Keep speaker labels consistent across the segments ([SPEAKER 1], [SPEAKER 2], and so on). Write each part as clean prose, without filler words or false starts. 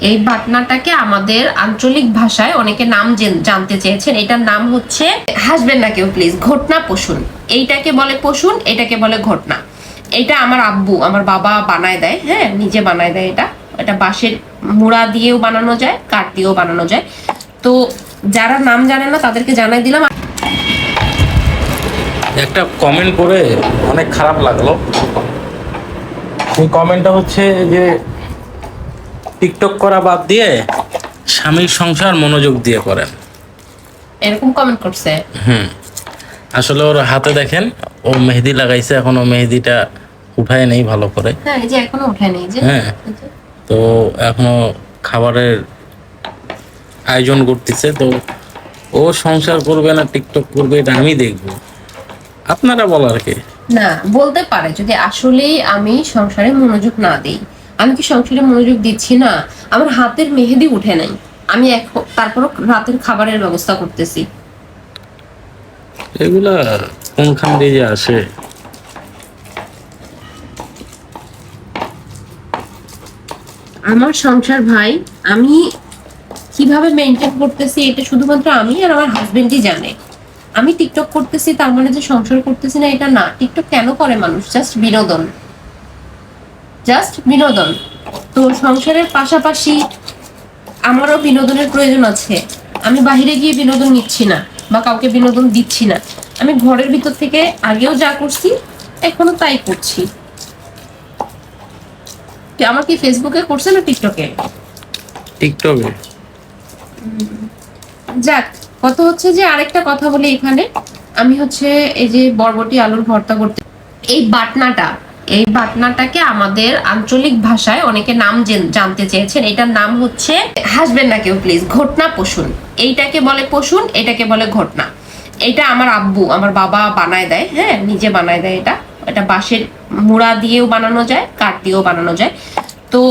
[SPEAKER 1] এই বাটনাটাকে আমাদের আঞ্চলিক ভাষায় অনেকে নাম জানতে চেয়েছেন। এটার নাম হচ্ছে, হাসবেন না কেউ প্লিজ, ঘটনা পশুন। এইটাকে বলে পশুন, এটাকে বলে ঘটনা। এটা আমার আব্বু, আমার বাবা বানায় দেয়, হ্যাঁ নিজে বানায় দেয়। এটা বাঁশের মুড়া দিয়েও বানানো যায়, কাঠ দিয়েও বানানো যায়। তো যারা নাম জানে না তাদেরকে জানাই দিলাম।
[SPEAKER 2] একটা কমেন্ট করে অনেক খারাপ লাগলো। এই কমেন্টটা হচ্ছে যে টিকটক করা বাদ দিয়ে স্বামীর সংসার মনোযোগ দিয়ে করেন,
[SPEAKER 1] এরকম কমেন্ট করছে।
[SPEAKER 2] আসলে ওর হাতে দেখেন ও মেহেদি লাগাইছে, এখনো মেহেদিটা উঠায় নেই ভালো করে।
[SPEAKER 1] হ্যাঁ এই যে এখনো উঠায় নেই যে।
[SPEAKER 2] হ্যাঁ, তো এখনো খাবারের আয়োজন করতেছে। তো ও সংসার করবে না টিকটক করবে এটা আমি দেখবো, আপনারা বলার কি?
[SPEAKER 1] না বলতে পারে যদি আসলেই আমি সংসারে মনোযোগ না দিই। আমি কি সংসারে মনোযোগ দিচ্ছি না? আমার হাতের মেহেদি উঠে নাই, আমি তারপরও রাতের খাবারের ব্যবস্থা করতেছি।
[SPEAKER 2] এগুলা কোনখান দিয়ে যে আসে?
[SPEAKER 1] আমার সংসার ভাই, আমি কিভাবে মেনটেন করতেছি এটা শুধুমাত্র আমি আর আমার হাজবেন্ডই জানে। আমি টিকটক করতেছি তার মানে যে সংসার করতেছি না এটা না। টিকটক কেন করে মানুষ? জাস্ট বিনোদন, জাস্ট বিনোদন। তো সংসারের পাশাপাশি আমারও বিনোদনের প্রয়োজন আছে। আমি বাহিরে গিয়ে বিনোদন নিচ্ছি না বা কাউকে বিনোদন দিচ্ছি না। আমি ঘরের ভিতর থেকে আগেও যা করছি এখনো তাই করছি। আমার কি ফেসবুকে করছে না টিকটকে?
[SPEAKER 2] টিকটকে।
[SPEAKER 1] যাক, কথা হচ্ছে যে আরেকটা কথা বলি এখানে। আমি হচ্ছে এই যে বরবটি আলুর ভর্তা করতে, এই বাটনাটাকে আমাদের আঞ্চলিক ভাষায় অনেকে নাম জানতে চেয়েছেন। এটার নাম হচ্ছে, হাসবেন না কেউ প্লিজ, ঘটনা পশুন। এইটাকে বলে পশুন, এটাকে বলে ঘটনা। এটা আমার আব্বু, আমার বাবা বানায় দেয়, হ্যাঁ নিজে বানায় দেয়। এটা বাঁশের মুড়া দিয়েও বানানো যায়, কাঠ দিয়েও বানানো যায়। তো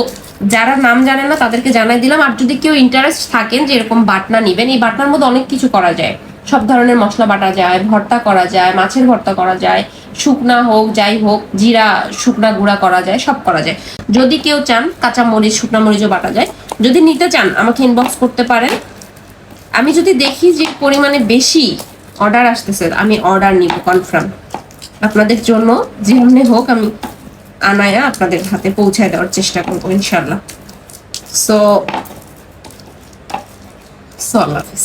[SPEAKER 1] যারা নাম জানে না তাদেরকে জানাই দিলাম। আর যদি কেউ ইন্টারেস্ট থাকেন যে এরকম বাটনা নিবেন, এই বাটনার মধ্যে অনেক কিছু করা যায়। সব ধরনের মশলা বাটা যায়, ভর্তা করা যায়, মাছের ভর্তা করা যায়, শুকনা হোক যাই হোক, জিরা শুকনা গুঁড়া করা যায়, সব করা যায়। যদি কেউ চান কাঁচা মরিচ, শুকনা মরিচও বাটা যায়। যদি নিতে চান আমাকে ইনবক্স করতে পারেন। আমি যদি দেখি যে পরিমাণে বেশি অর্ডার আসতেছে, আমি অর্ডার নিব কনফার্ম। আপনাদের জন্য যেমনি হোক আমি আনায়া আপনাদের হাতে পৌঁছায় দেওয়ার চেষ্টা করবো ইনশাল্লাহ। সো আল্লাহ হাফিজ।